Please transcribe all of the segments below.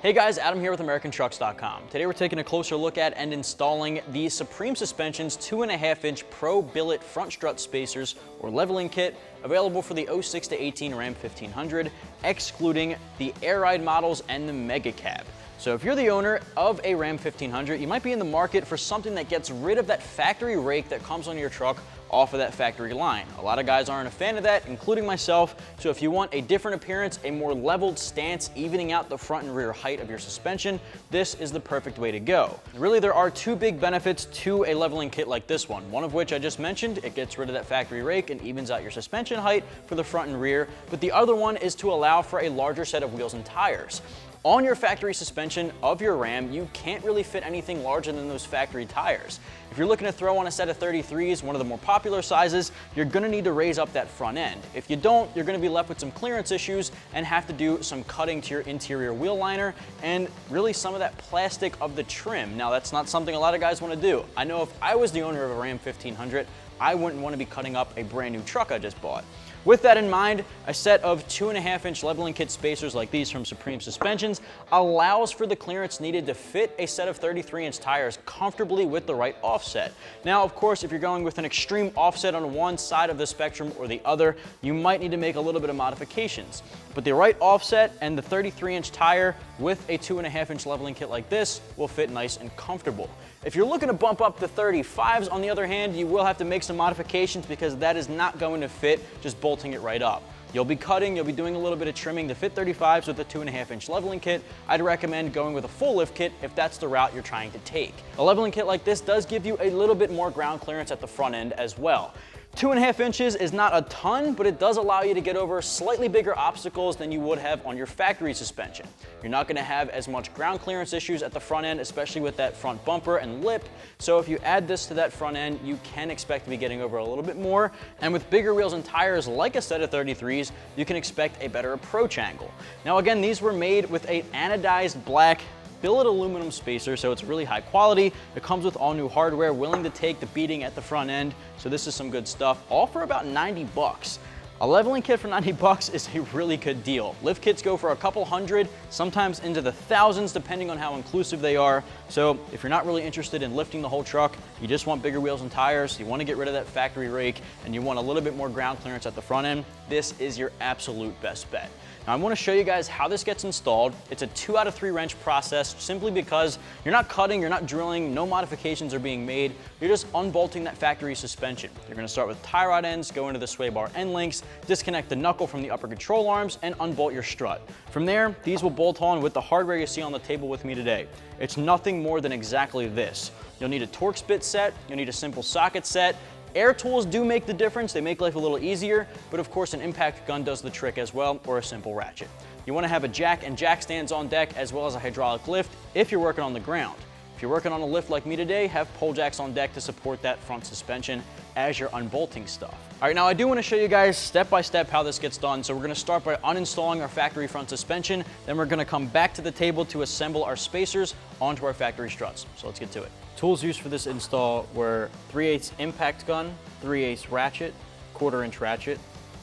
Hey guys, Adam here with AmericanTrucks.com. Today we're taking a closer look at and installing the Supreme Suspension's 2.5-inch Pro Billet Front Strut Spacers or Leveling Kit, available for the 06 to 18 Ram 1500, excluding the Air Ride models and the Mega Cab. So if you're the owner of a Ram 1500, you might be in the market for something that gets rid of that factory rake that comes on your truck off of that factory line. A lot of guys aren't a fan of that, including myself, so if you want a different appearance, a more leveled stance, evening out the front and rear height of your suspension, this is the perfect way to go. Really, there are two big benefits to a leveling kit like this one of which I just mentioned. It gets rid of that factory rake and evens out your suspension height for the front and rear, but the other one is to allow for a larger set of wheels and tires. On your factory suspension of your Ram, you can't really fit anything larger than those factory tires. If you're looking to throw on a set of 33s, one of the more popular sizes, you're gonna need to raise up that front end. If you don't, you're gonna be left with some clearance issues and have to do some cutting to your interior wheel liner and really some of that plastic of the trim. Now, that's not something a lot of guys wanna do. I know if I was the owner of a Ram 1500, I wouldn't wanna be cutting up a brand new truck I just bought. With that in mind, a set of 2.5-inch leveling kit spacers like these from Supreme Suspensions allows for the clearance needed to fit a set of 33-inch tires comfortably with the right offset. Now, of course, if you're going with an extreme offset on one side of the spectrum or the other, you might need to make a little bit of modifications. But the right offset and the 33-inch tire with a 2.5-inch leveling kit like this will fit nice and comfortable. If you're looking to bump up to 35s, on the other hand, you will have to make some modifications because that is not going to fit just bolting it right up. You'll be cutting, you'll be doing a little bit of trimming to fit 35s with a 2.5-inch leveling kit. I'd recommend going with a full lift kit if that's the route you're trying to take. A leveling kit like this does give you a little bit more ground clearance at the front end as well. 2.5 inches is not a ton, but it does allow you to get over slightly bigger obstacles than you would have on your factory suspension. You're not going to have as much ground clearance issues at the front end, especially with that front bumper and lip. So if you add this to that front end, you can expect to be getting over a little bit more. And with bigger wheels and tires like a set of 33s, you can expect a better approach angle. Now again, these were made with an anodized black billet aluminum spacer, so it's really high quality. It comes with all new hardware, willing to take the beating at the front end. So this is some good stuff, all for about 90 bucks. A leveling kit for 90 bucks is a really good deal. Lift kits go for a couple hundred, sometimes into the thousands, depending on how inclusive they are. So if you're not really interested in lifting the whole truck, you just want bigger wheels and tires, you want to get rid of that factory rake, and you want a little bit more ground clearance at the front end, this is your absolute best bet. Now I want to show you guys how this gets installed. It's a 2 out of 3 wrench process simply because you're not cutting, you're not drilling, no modifications are being made. You're just unbolting that factory suspension. You're going to start with tie rod ends, go into the sway bar end links, disconnect the knuckle from the upper control arms, and unbolt your strut. From there, these will bolt on with the hardware you see on the table with me today. It's nothing more than exactly this. You'll need a Torx bit set, you'll need a simple socket set. Air tools do make the difference, they make life a little easier, but of course an impact gun does the trick as well, or a simple ratchet. You want to have a jack and jack stands on deck as well as a hydraulic lift if you're working on the ground. If you're working on a lift like me today, have pole jacks on deck to support that front suspension as you're unbolting stuff. All right, now I do want to show you guys step by step how this gets done. So we're going to start by uninstalling our factory front suspension, then we're going to come back to the table to assemble our spacers onto our factory struts. So let's get to it. Tools used for this install were 3/8 impact gun, 3/8 ratchet, 1/4 inch ratchet,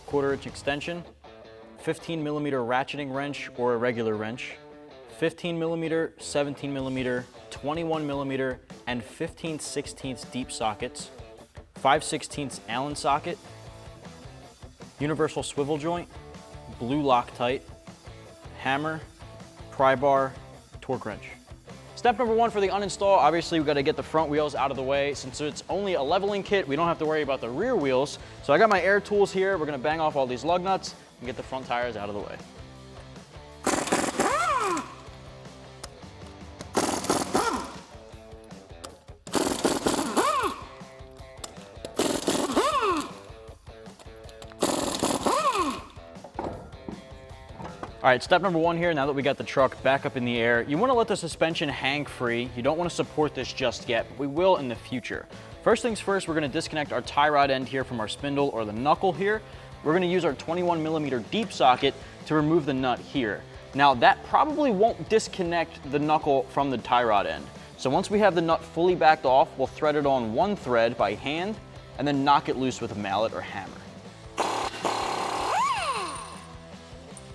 1/4 inch extension, 15 millimeter ratcheting wrench or a regular wrench, 15 millimeter, 17 millimeter, 21 millimeter, and 15/16 deep sockets, 5/16 Allen socket, universal swivel joint, blue Loctite, hammer, pry bar, torque wrench. Step number 1 for the uninstall, obviously we've got to get the front wheels out of the way. Since it's only a leveling kit, we don't have to worry about the rear wheels. So I got my air tools here. We're going to bang off all these lug nuts and get the front tires out of the way. All right, step number 1 here, now that we got the truck back up in the air, you want to let the suspension hang free. You don't want to support this just yet, but we will in the future. First things first, we're going to disconnect our tie rod end here from our spindle or the knuckle here. We're going to use our 21 millimeter deep socket to remove the nut here. Now that probably won't disconnect the knuckle from the tie rod end. So once we have the nut fully backed off, we'll thread it on one thread by hand and then knock it loose with a mallet or hammer.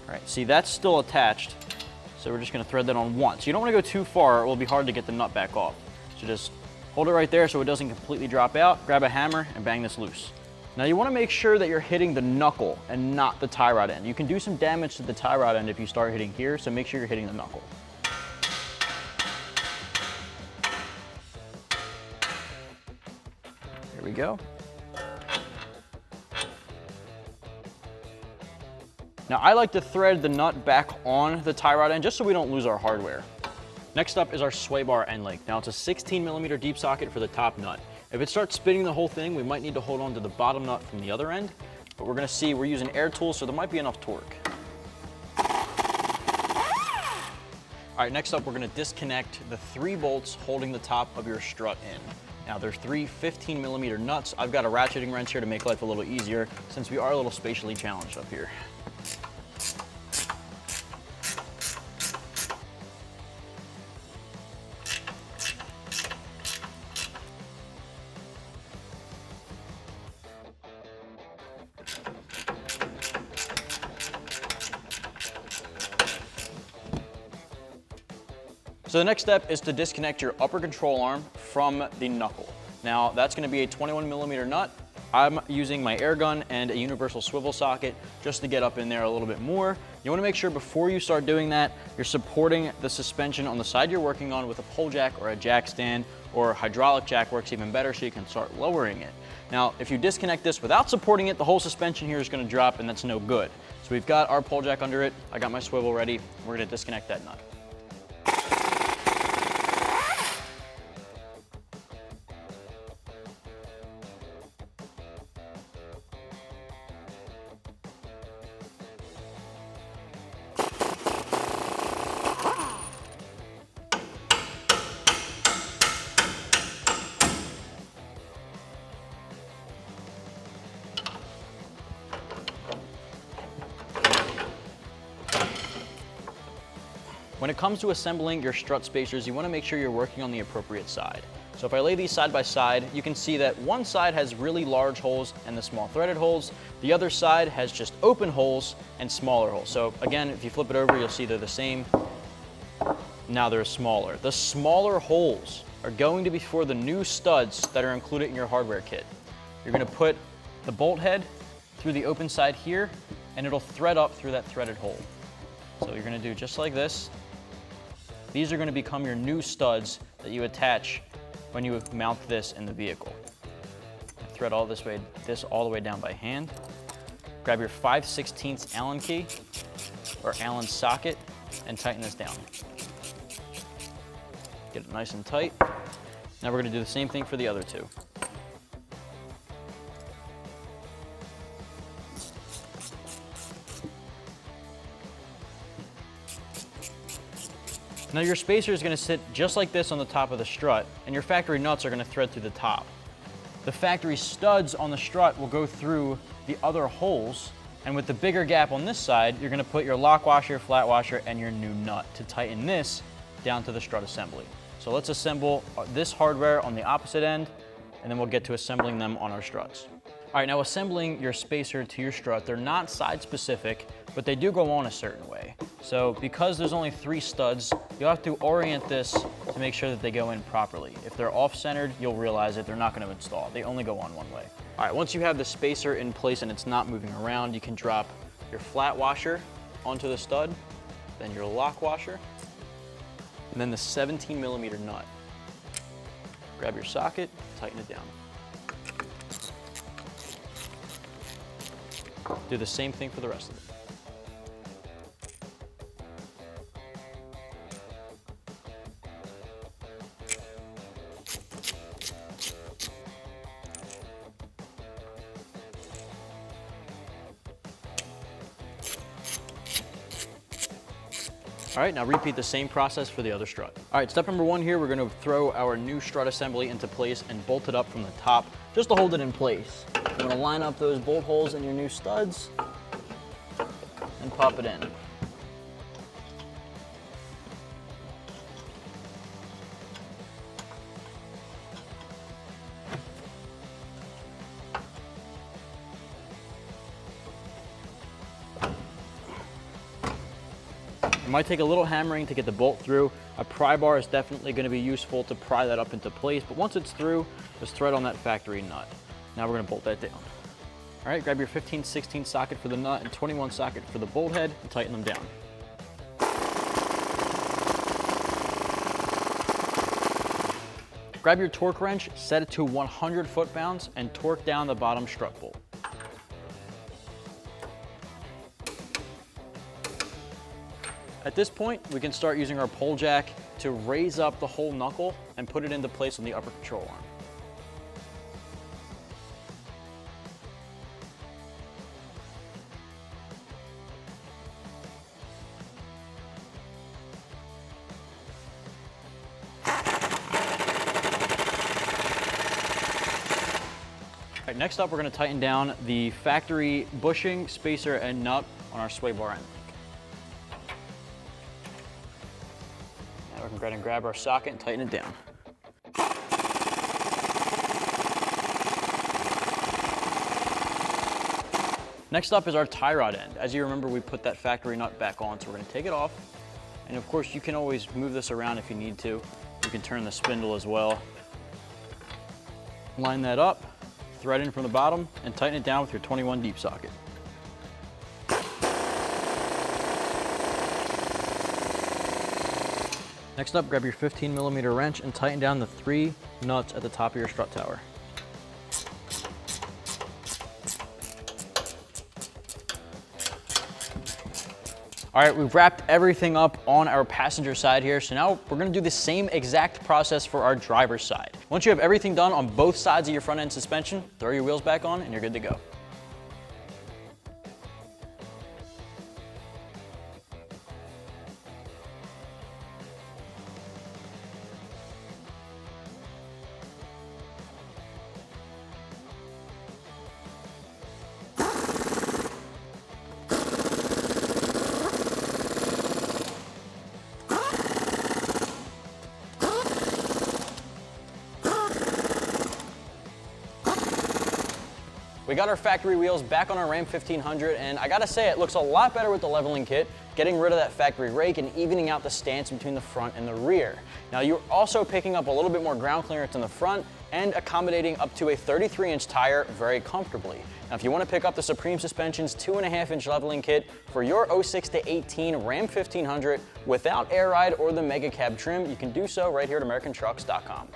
All right, see, that's still attached. So we're just gonna thread that on once. You don't wanna go too far, or it will be hard to get the nut back off. So just hold it right there so it doesn't completely drop out, grab a hammer and bang this loose. Now you wanna make sure that you're hitting the knuckle and not the tie rod end. You can do some damage to the tie rod end if you start hitting here, so make sure you're hitting the knuckle. Here we go. Now I like to thread the nut back on the tie rod end just so we don't lose our hardware. Next up is our sway bar end length. Now it's a 16mm deep socket for the top nut. If it starts spinning the whole thing, we might need to hold on to the bottom nut from the other end, but we're gonna see we're using air tools, so there might be enough torque. All right, next up, we're gonna disconnect the 3 bolts holding the top of your strut in. Now there's 3 15mm nuts. I've got a ratcheting wrench here to make life a little easier since we are a little spatially challenged up here. So the next step is to disconnect your upper control arm from the knuckle. Now that's gonna be a 21mm nut. I'm using my air gun and a universal swivel socket just to get up in there a little bit more. You wanna make sure before you start doing that, you're supporting the suspension on the side you're working on with a pole jack or a jack stand, or hydraulic jack works even better so you can start lowering it. Now, if you disconnect this without supporting it, the whole suspension here is gonna drop and that's no good. So we've got our pole jack under it. I got my swivel ready. We're gonna disconnect that nut. When it comes to assembling your strut spacers, you want to make sure you're working on the appropriate side. So if I lay these side by side, you can see that one side has really large holes and the small threaded holes. The other side has just open holes and smaller holes. So again, if you flip it over, you'll see they're the same. Now they're smaller. The smaller holes are going to be for the new studs that are included in your hardware kit. You're going to put the bolt head through the open side here, and it'll thread up through that threaded hole. So you're going to do just like this. These are going to become your new studs that you attach when you mount this in the vehicle. Thread all this all the way down by hand. Grab your 5/16 Allen key or Allen socket and tighten this down. Get it nice and tight. Now we're going to do the same thing for the other two. Now your spacer is going to sit just like this on the top of the strut, and your factory nuts are going to thread through the top. The factory studs on the strut will go through the other holes, and with the bigger gap on this side, you're going to put your lock washer, flat washer, and your new nut to tighten this down to the strut assembly. So let's assemble this hardware on the opposite end, and then we'll get to assembling them on our struts. All right, now assembling your spacer to your strut, they're not side specific, but they do go on a certain way. So because there's only 3 studs, you'll have to orient this to make sure that they go in properly. If they're off-centered, you'll realize that they're not going to install. They only go on one way. All right, once you have the spacer in place and it's not moving around, you can drop your flat washer onto the stud, then your lock washer, and then the 17mm nut. Grab your socket, tighten it down. Do the same thing for the rest of it. All right, now repeat the same process for the other strut. All right, step number 1 here, we're gonna throw our new strut assembly into place and bolt it up from the top just to hold it in place. You're gonna line up those bolt holes in your new studs and pop it in. It might take a little hammering to get the bolt through. A pry bar is definitely going to be useful to pry that up into place, but once it's through, just thread on that factory nut. Now we're going to bolt that down. All right, grab your 15/16 socket for the nut and 21 socket for the bolt head and tighten them down. Grab your torque wrench, set it to 100 foot-pounds, and torque down the bottom strut bolt. At this point, we can start using our pole jack to raise up the whole knuckle and put it into place on the upper control arm. All right, next up, we're going to tighten down the factory bushing, spacer, and nut on our sway bar end. Now we can go ahead and grab our socket and tighten it down. Next up is our tie rod end. As you remember, we put that factory nut back on, so we're going to take it off. And of course, you can always move this around if you need to. You can turn the spindle as well. Line that up, thread in from the bottom, and tighten it down with your 21 deep socket. Next up, grab your 15mm wrench and tighten down the 3 nuts at the top of your strut tower. All right, we've wrapped everything up on our passenger side here, so now we're gonna do the same exact process for our driver's side. Once you have everything done on both sides of your front end suspension, throw your wheels back on and you're good to go. We got our factory wheels back on our Ram 1500, and I gotta say, it looks a lot better with the leveling kit, getting rid of that factory rake and evening out the stance between the front and the rear. Now, you're also picking up a little bit more ground clearance in the front and accommodating up to a 33-inch tire very comfortably. Now, if you want to pick up the Supreme Suspension's 2.5-inch leveling kit for your 06 to 18 Ram 1500 without air ride or the Mega Cab trim, you can do so right here at AmericanTrucks.com.